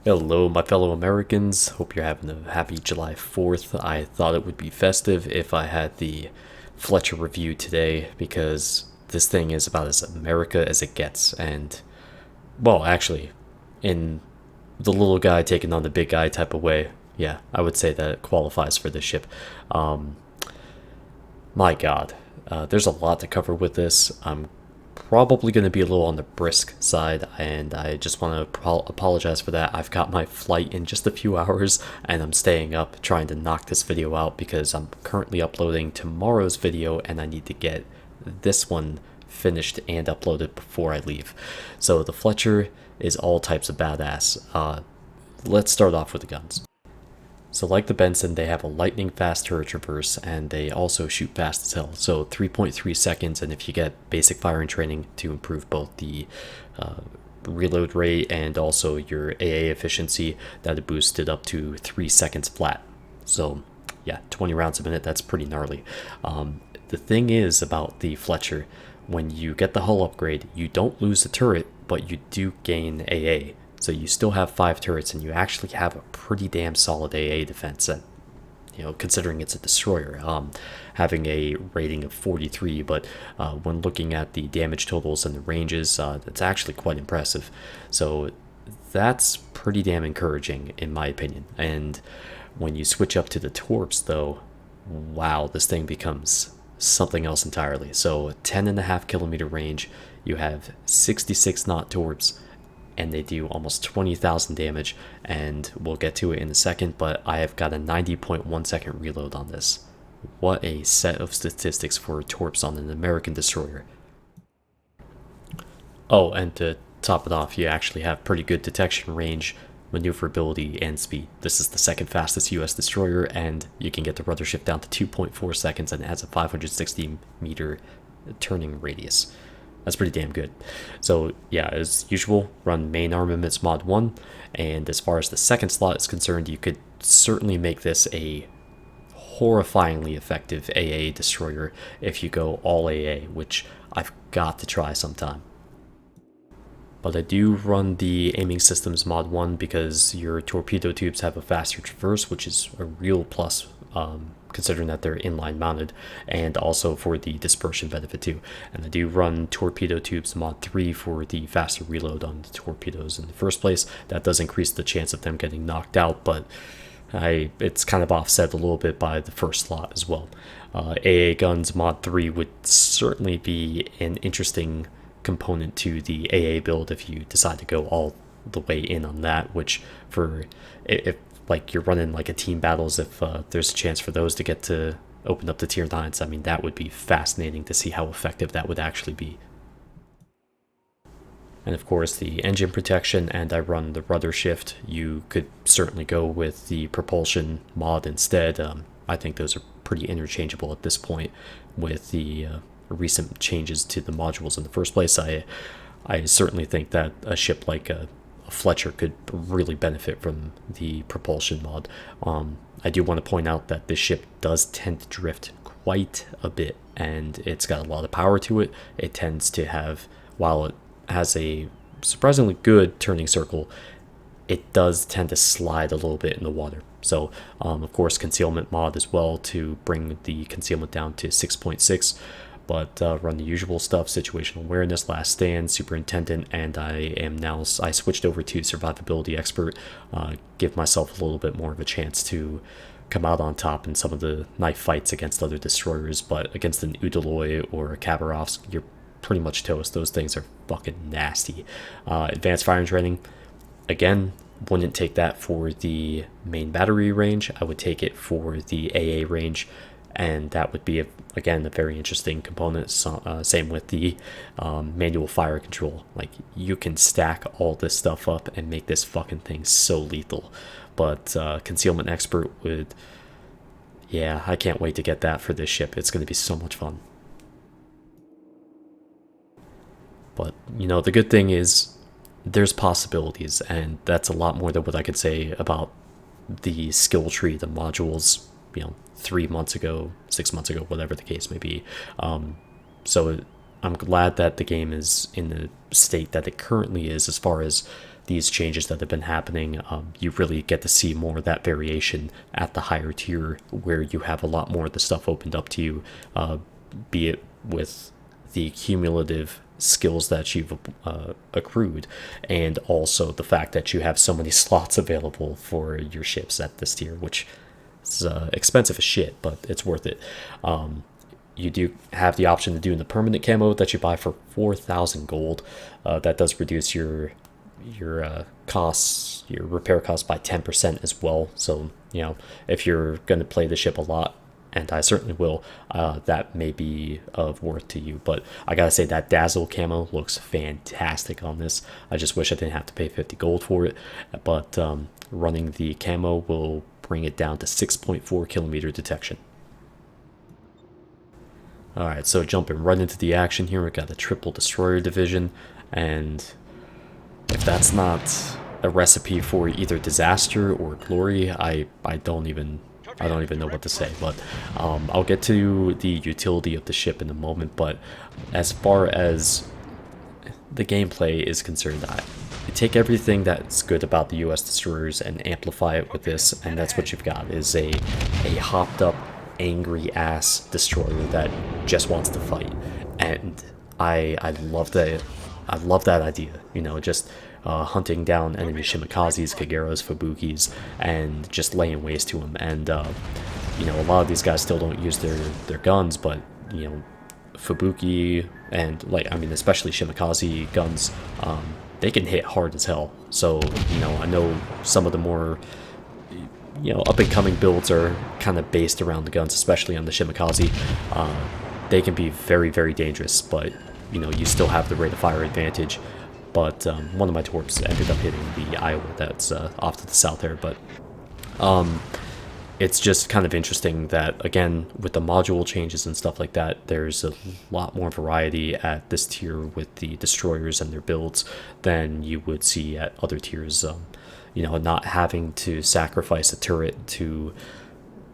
Hello, my fellow Americans. Hope you're having a happy July 4th. I thought it would be festive if I had the Fletcher review today because this thing is about as America as it gets. And, well, actually, in the little guy taking on the big guy type of way, yeah, I would say that it qualifies for this ship. Um, my God, there's a lot to cover with this. I'm probably going to be a little on the brisk side, and I just want to apologize for that. I've got my flight in just a few hours, and I'm staying up trying to knock this video out because I'm currently uploading tomorrow's video, and I need to get this one finished and uploaded before I leave. So the Fletcher is all types of badass. Let's start off with the guns. So like the Benson, they have a lightning fast turret traverse, and they also shoot fast as hell. So 3.3 seconds, and if you get basic firing training to improve both the reload rate and also your AA efficiency, that boosted up to 3 seconds flat. So yeah, 20 rounds a minute, that's pretty gnarly. The thing is about the Fletcher, when you get the hull upgrade, you don't lose the turret, but you do gain AA. So you still have 5 turrets, and you actually have a pretty damn solid AA defense. That, considering it's a destroyer, having a rating of 43, but when looking at the damage totals and the ranges, it's actually quite impressive. So that's pretty damn encouraging, in my opinion. And when you switch up to the torps, though, wow, this thing becomes something else entirely. So 10.5 kilometer range, you have 66 knot torps, and they do almost 20,000 damage, and we'll get to it in a second, but I have got a 90.1 second reload on this. What a set of statistics for torps on an American destroyer. Oh, and to top it off, you actually have pretty good detection range, maneuverability, and speed. This is the second fastest US destroyer, and you can get the rudder shift down to 2.4 seconds, and it has a 560 meter turning radius. That's pretty damn good. So yeah, as usual, run main armaments mod 1, and as far as the second slot is concerned, you could certainly make this a horrifyingly effective AA destroyer if you go all AA, which I've got to try sometime. But I do run the aiming systems mod 1 because your torpedo tubes have a faster traverse, which is a real plus, considering that they're inline mounted, and also for the dispersion benefit too. And I do run torpedo tubes mod 3 for the faster reload on the torpedoes in the first place. That does increase the chance of them getting knocked out, but it's kind of offset a little bit by the first slot as well. AA guns mod 3 would certainly be an interesting component to the AA build if you decide to go all the way in on that, which for if like you're running like a team battles, if there's a chance for those to get to open up the tier 9s, I mean, that would be fascinating to see how effective that would actually be. And of course the engine protection, and I run the rudder shift. You could certainly go with the propulsion mod instead. I think those are pretty interchangeable at this point with the recent changes to the modules in the first place. I certainly think that a ship like a Fletcher could really benefit from the propulsion mod. I do want to point out that this ship does tend to drift quite a bit, and it's got a lot of power to it. It tends to have, while it has a surprisingly good turning circle, it does tend to slide a little bit in the water. So of course concealment mod as well to bring the concealment down to 6.6. But run the usual stuff: situational awareness, last stand, superintendent, and I switched over to survivability expert. Give myself a little bit more of a chance to come out on top in some of the knife fights against other destroyers, but against an Udaloy or a Khabarovsk, you're pretty much toast. Those things are fucking nasty. Advanced firing training, again, wouldn't take that for the main battery range. I would take it for the AA range, and that would be, again, a very interesting component. Same with the manual fire control. Like, you can stack all this stuff up and make this fucking thing so lethal. But concealment expert would, yeah, I can't wait to get that for this ship. It's going to be so much fun. But, the good thing is there's possibilities, and that's a lot more than what I could say about the skill tree, the modules, 3 months ago, 6 months ago, whatever the case may be. So I'm glad that the game is in the state that it currently is as far as these changes that have been happening, you really get to see more of that variation at the higher tier, where you have a lot more of the stuff opened up to you, be it with the cumulative skills that you've accrued, and also the fact that you have so many slots available for your ships at this tier, which is expensive as shit, but it's worth it. You do have the option to do in the permanent camo that you buy for 4,000 gold. That does reduce your costs, your repair costs by 10% as well. So, you know, if you're going to play the ship a lot, and I certainly will, that may be of worth to you. But I gotta say, that Dazzle camo looks fantastic on this. I just wish I didn't have to pay 50 gold for it. But running the camo will bring it down to 6.4 kilometer detection. Alright, so jumping right into the action here, we got a triple destroyer division, and if that's not a recipe for either disaster or glory, I don't even know what to say. But I'll get to the utility of the ship in a moment. But as far as the gameplay is concerned, I take everything that's good about the US destroyers and amplify it with this, and that's what you've got, is a hopped up, angry ass destroyer that just wants to fight. And I love that. I love that idea, you know, just hunting down enemy Shimikazes, Kageras, Fubukis, and just laying waste to them. And you know, a lot of these guys still don't use their guns, but you know, Fubuki and, like, I mean, especially Shimikaze guns, they can hit hard as hell. So, you know, I know some of the more, you know, up and coming builds are kind of based around the guns, especially on the Shimikaze. They can be very, very dangerous, but you know, you still have the rate of fire advantage. But one of my torps ended up hitting the Iowa that's off to the south there. But it's just kind of interesting that, again, with the module changes and stuff like that, there's a lot more variety at this tier with the destroyers and their builds than you would see at other tiers. You know, not having to sacrifice a turret to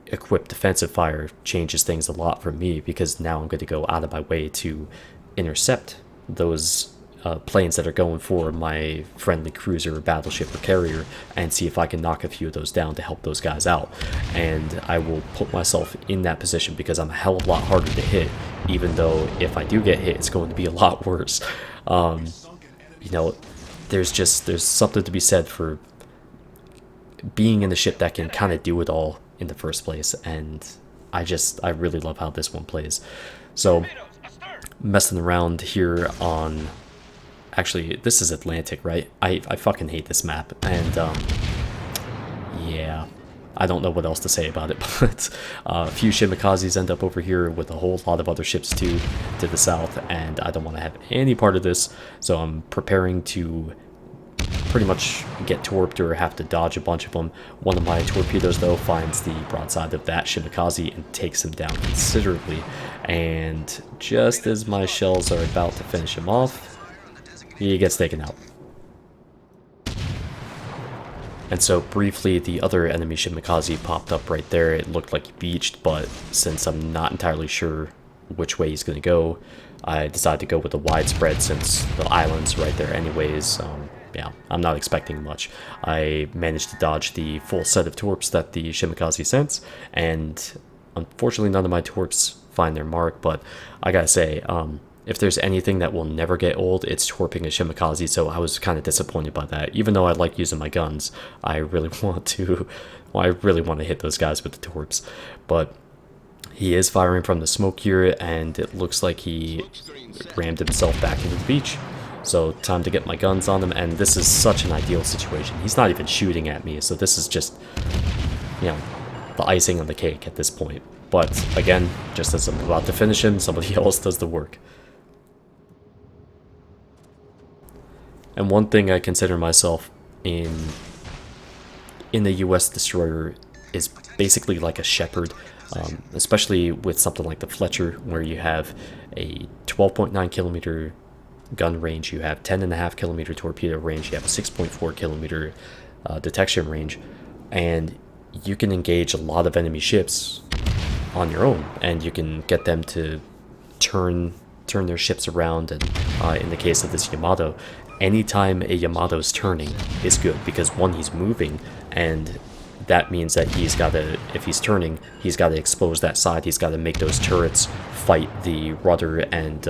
equip defensive fire changes things a lot for me, because now I'm going to go out of my way to intercept those planes that are going for my friendly cruiser or battleship or carrier, and see if I can knock a few of those down to help those guys out. And I will put myself in that position because I'm a hell of a lot harder to hit, even though if I do get hit, it's going to be a lot worse. You know, there's something to be said for being in a ship that can kind of do it all in the first place, and I really love how this one plays. So, messing around here on, actually, this is Atlantic, right? I fucking hate this map, and yeah, I don't know what else to say about it. But a few Shimikazes end up over here with a whole lot of other ships too to the south, and I don't want to have any part of this, so I'm preparing to pretty much get torped or have to dodge a bunch of them. One of my torpedoes, though, finds the broadside of that Shimikaze and takes him down considerably. And just as my shells are about to finish him off, he gets taken out. And so briefly, the other enemy Shimikaze popped up right there. It looked like he beached, but since I'm not entirely sure which way he's going to go, I decided to go with the widespread since the island's right there anyways. Yeah, I'm not expecting much. I managed to dodge the full set of torps that the Shimikaze sent, and unfortunately none of my torps find their mark. But I gotta say, if there's anything that will never get old, it's torping a Shimikaze, so I was kind of disappointed by that. Even though I like using my guns, I really want to hit those guys with the torps. But he is firing from the smoke here, and it looks like he rammed himself back into the beach. So time to get my guns on him, and this is such an ideal situation. He's not even shooting at me, so this is just, you know, the icing on the cake at this point. But again, just as I'm about to finish him, somebody else does the work. And one thing I consider myself in the US destroyer is basically like a shepherd, especially with something like the Fletcher, where you have a 12.9 kilometer gun range, you have 10.5 kilometer torpedo range, you have a 6.4 kilometer detection range, and you can engage a lot of enemy ships on your own, and you can get them to turn their ships around, and in the case of this Yamato, anytime a Yamato's turning is good, because one, he's moving, and that means that he's got to, if he's turning, he's got to expose that side. He's got to make those turrets fight the rudder and,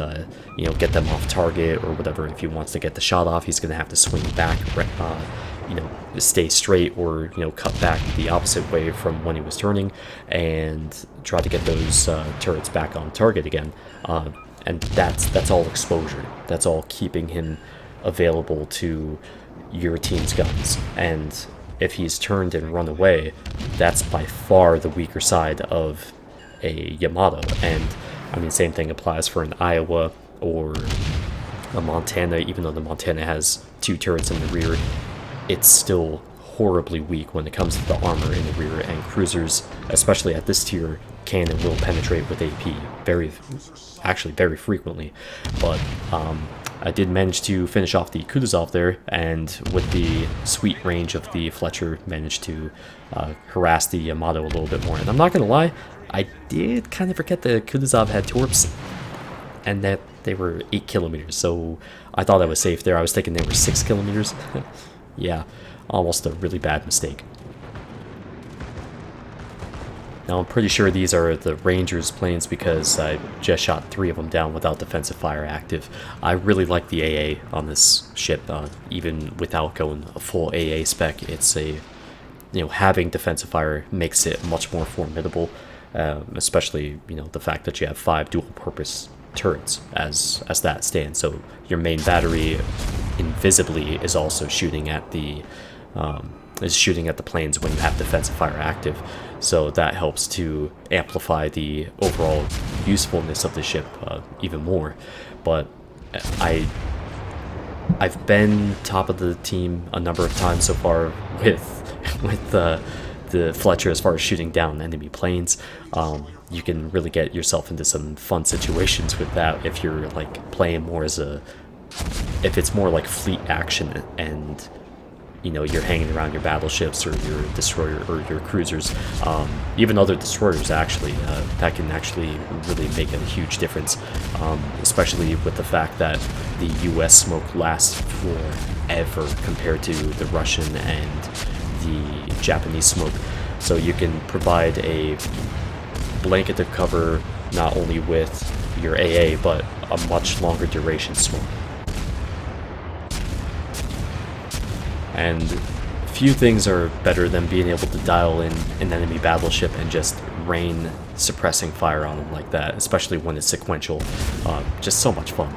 you know, get them off target or whatever. If he wants to get the shot off, he's going to have to swing back, you know, stay straight, or, you know, cut back the opposite way from when he was turning and try to get those turrets back on target again. And that's all exposure. That's all keeping him available to your team's guns. And if he's turned and run away, that's by far the weaker side of a Yamato. And I mean, same thing applies for an Iowa or a Montana. Even though the Montana has 2 turrets in the rear, it's still horribly weak when it comes to the armor in the rear, and cruisers, especially at this tier, can and will penetrate with AP actually very frequently. But I did manage to finish off the Kutuzov there, and with the sweet range of the Fletcher, managed to harass the Yamato a little bit more. And I'm not gonna lie, I did kind of forget the Kutuzov had torps and that they were 8 kilometers, so I thought I was safe there. I was thinking they were 6 kilometers. Yeah, almost a really bad mistake. Now I'm pretty sure these are the Rangers planes because I just shot 3 of them down without defensive fire active. I really like the AA on this ship, even without going a full AA spec. It's a, you know, having defensive fire makes it much more formidable, especially, you know, the fact that you have 5 dual-purpose turrets as that stands. So your main battery invisibly is also shooting at the planes when you have defensive fire active. So that helps to amplify the overall usefulness of the ship even more. But I've been top of the team a number of times so far with the Fletcher as far as shooting down enemy planes. You can really get yourself into some fun situations with that if you're like playing more as if it's more like fleet action, and you know, you're hanging around your battleships or your destroyer or your cruisers, even other destroyers actually, that can actually really make a huge difference, especially with the fact that the US smoke lasts forever compared to the Russian and the Japanese smoke. So you can provide a blanket of cover not only with your AA, but a much longer duration smoke. And few things are better than being able to dial in an enemy battleship and just rain suppressing fire on them like that, especially when it's sequential. Just so much fun.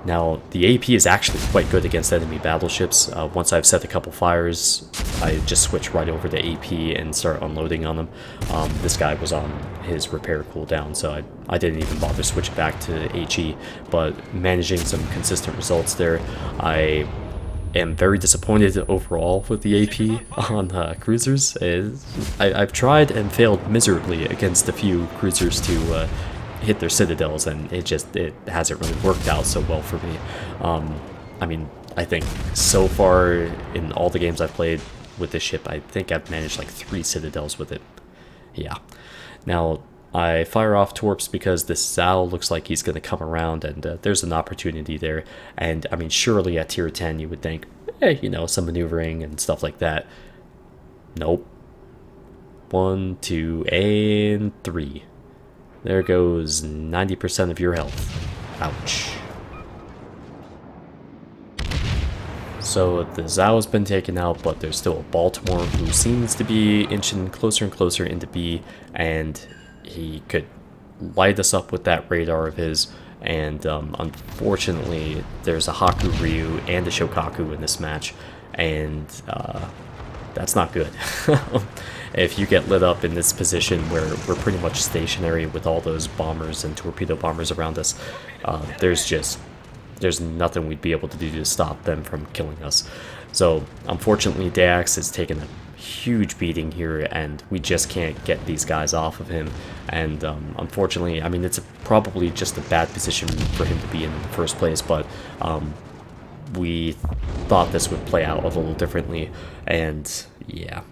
Now, the AP is actually quite good against enemy battleships. Once I've set a couple fires, I just switch right over to AP and start unloading on them. This guy was on his repair cooldown, so I didn't even bother switching back to HE, but managing some consistent results there. I am very disappointed overall with the AP on cruisers. I've tried and failed miserably against a few cruisers to hit their citadels, and it hasn't really worked out so well for me. I mean, I think so far in all the games I've played with this ship, I think I've managed like 3 citadels with it. Yeah. Now, I fire off torps because this Zal looks like he's going to come around, and there's an opportunity there. And I mean, surely at tier 10 you would think, hey, you know, some maneuvering and stuff like that. Nope. 1, 2, and 3. There goes 90% of your health. Ouch. So the Zal has been taken out, but there's still a Baltimore who seems to be inching closer and closer into B, and he could light us up with that radar of his. And unfortunately, there's a Haku Ryu and a Shokaku in this match, and that's not good. If you get lit up in this position where we're pretty much stationary with all those bombers and torpedo bombers around us, there's nothing we'd be able to do to stop them from killing us. So unfortunately, Dax has taken a huge beating here, and we just can't get these guys off of him. And unfortunately, I mean, it's probably just a bad position for him to be in the first place, but we thought this would play out a little differently, and yeah,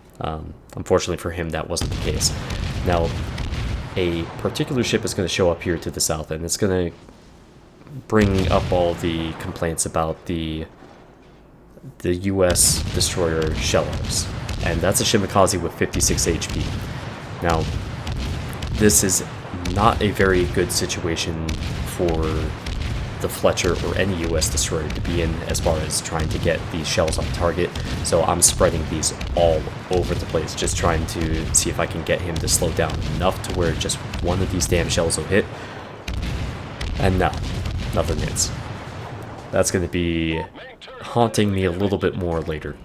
unfortunately for him, that wasn't the case. Now, a particular ship is going to show up here to the south, and it's going to bring up all the complaints about the the US destroyer shell arms, and that's a Shimakaze with 56 HP. Now, this is not a very good situation for the Fletcher or any US destroyer to be in as far as trying to get these shells on target, so I'm spreading these all over the place, just trying to see if I can get him to slow down enough to where just one of these damn shells will hit. And no, nothing hits. That's going to be haunting me a little bit more later.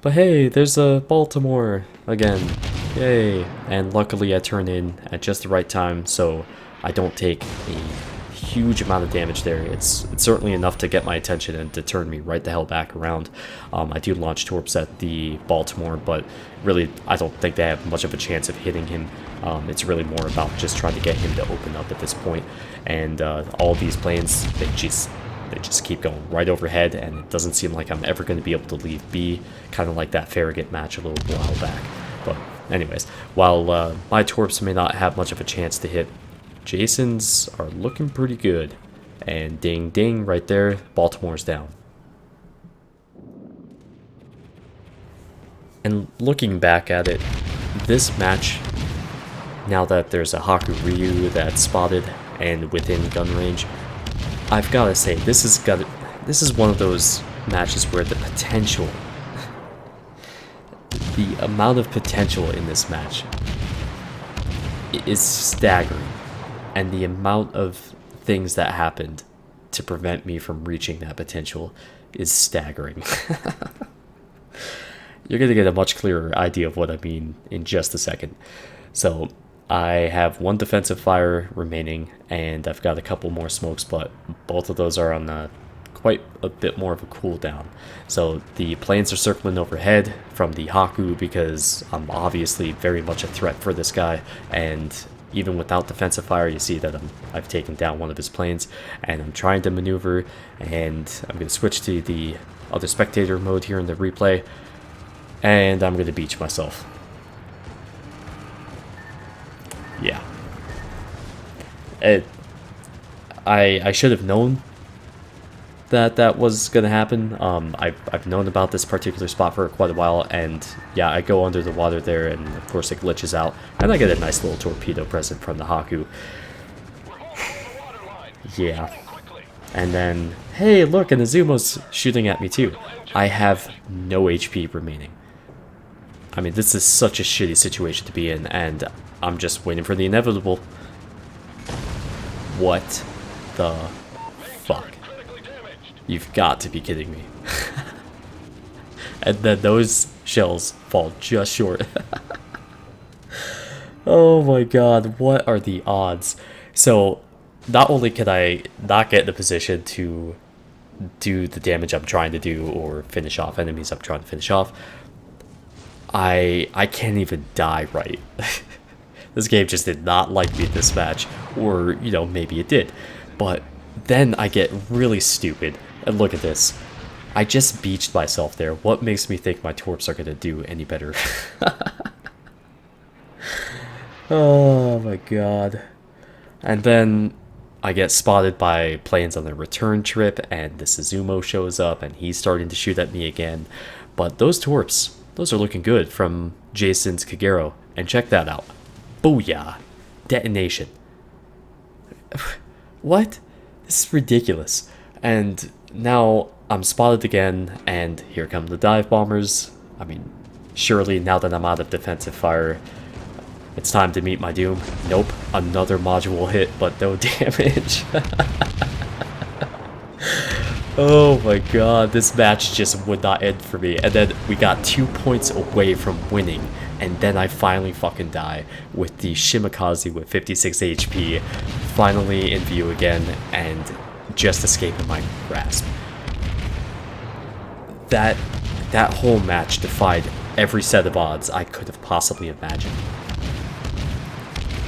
But hey, there's a Baltimore again. Yay. And luckily I turn in at just the right time, so I don't take a huge amount of damage there. It's certainly enough to get my attention and to turn me right the hell back around. I do launch torps at the Baltimore, but really I don't think they have much of a chance of hitting him. It's really more about just trying to get him to open up at this point. And all these planes, they just keep going right overhead, and it doesn't seem like I'm ever going to be able to leave B, kind of like that Farragut match a little while back. But anyways, while my torps may not have much of a chance to hit, Jason's are looking pretty good. And ding ding right there, Baltimore's down. And looking back at it, this match, now that there's a Haku Ryu that's spotted and within gun range, I've got to say, this is one of those matches where the potential, the amount of potential in this match is staggering. And the amount of things that happened to prevent me from reaching that potential is staggering. You're going to get a much clearer idea of what I mean in just a second. So, I have one defensive fire remaining, and I've got a couple more smokes, but both of those are on quite a bit more of a cooldown. So the planes are circling overhead from the Haku because I'm obviously very much a threat for this guy, and even without defensive fire, you see that I've taken down one of his planes, and I'm trying to maneuver, and I'm going to switch to the other spectator mode here in the replay, and I'm going to beach myself. Yeah. I should have known that was gonna happen. I've known about this particular spot for quite a while, and yeah, I go under the water there, and of course it glitches out, and I get a nice little torpedo present from the Haku. Yeah. And then, hey, look, and Azumo's shooting at me too. I have no HP remaining. I mean, this is such a shitty situation to be in, and I'm just waiting for the inevitable. What the fuck? You've got to be kidding me. And then those shells fall just short. Oh my god, what are the odds? So, not only can I not get in the position to do the damage I'm trying to do or finish off enemies I'm trying to finish off, I can't even die right. This game just did not like me this match, or, you know, maybe it did. But then I get really stupid, and look at this. I just beached myself there. What makes me think my torps are going to do any better? Oh my god. And then I get spotted by planes on the return trip, and the Suzumo shows up, and he's starting to shoot at me again. But those torps, those are looking good from Jason's Kagero, and check that out. Booyah! Detonation. What? This is ridiculous. And now I'm spotted again, and here come the dive bombers. I mean, surely now that I'm out of defensive fire, it's time to meet my doom. Nope, another module hit, but no damage. Oh my god, this match just would not end for me. And then we got 2 points away from winning, and then I finally fucking die with the Shimakaze with 56 HP finally in view again and just escaping my grasp. That whole match defied every set of odds I could have possibly imagined.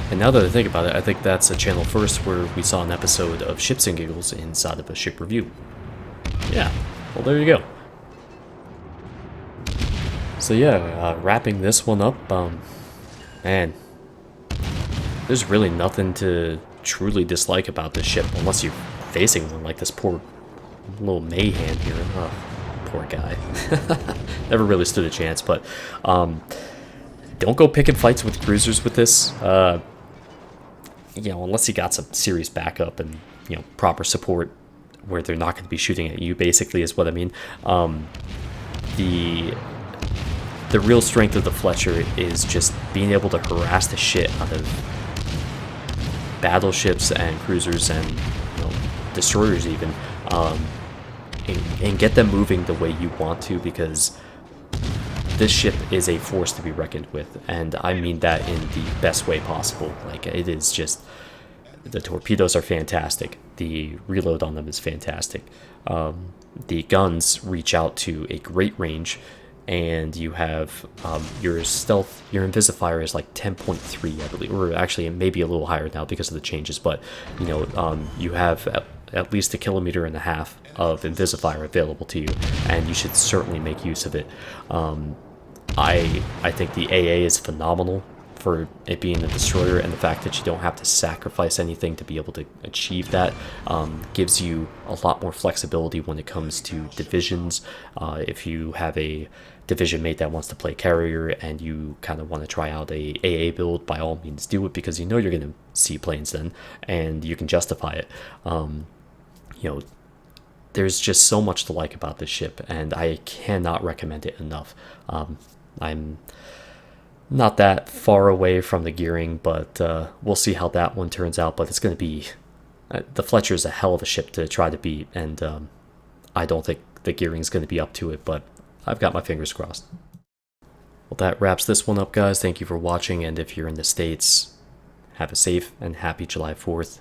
And now that I think about it, I think that's a channel first where we saw an episode of Ships and Giggles inside of a ship review. Yeah, well there you go. So yeah, wrapping this one up, man, there's really nothing to truly dislike about this ship, unless you're facing one like this poor little Mayhem here. Poor guy. Never really stood a chance, but don't go picking fights with cruisers with this. Unless you got some serious backup and, proper support where they're not going to be shooting at you, basically, is what I mean. The real strength of the Fletcher is just being able to harass the shit out of battleships and cruisers and destroyers even, and get them moving the way you want to, because this ship is a force to be reckoned with, and I mean that in the best way possible. Like, it is just, the torpedoes are fantastic, the reload on them is fantastic, the guns reach out to a great range, and you have your invisifier is like 10.3, I believe, or actually maybe a little higher now because of the changes, but you have at least 1.5 kilometers of invisifier available to you, and you should certainly make use of it. I think the AA is phenomenal for it being a destroyer, and the fact that you don't have to sacrifice anything to be able to achieve that gives you a lot more flexibility when it comes to divisions. If you have a division mate that wants to play carrier and you kind of want to try out a AA build, by all means do it, because you're going to see planes then, and you can justify it. There's just so much to like about this ship, and I cannot recommend it enough. I'm not that far away from the gearing, but we'll see how that one turns out. But it's going to be, the Fletcher is a hell of a ship to try to beat, and I don't think the gearing's going to be up to it, but I've got my fingers crossed. Well, that wraps this one up, guys. Thank you for watching, and if you're in the States, have a safe and happy July 4th.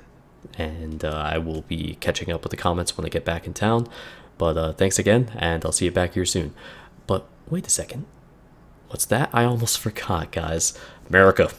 And I will be catching up with the comments when I get back in town. But thanks again, and I'll see you back here soon. But wait a second. What's that? I almost forgot, guys. America.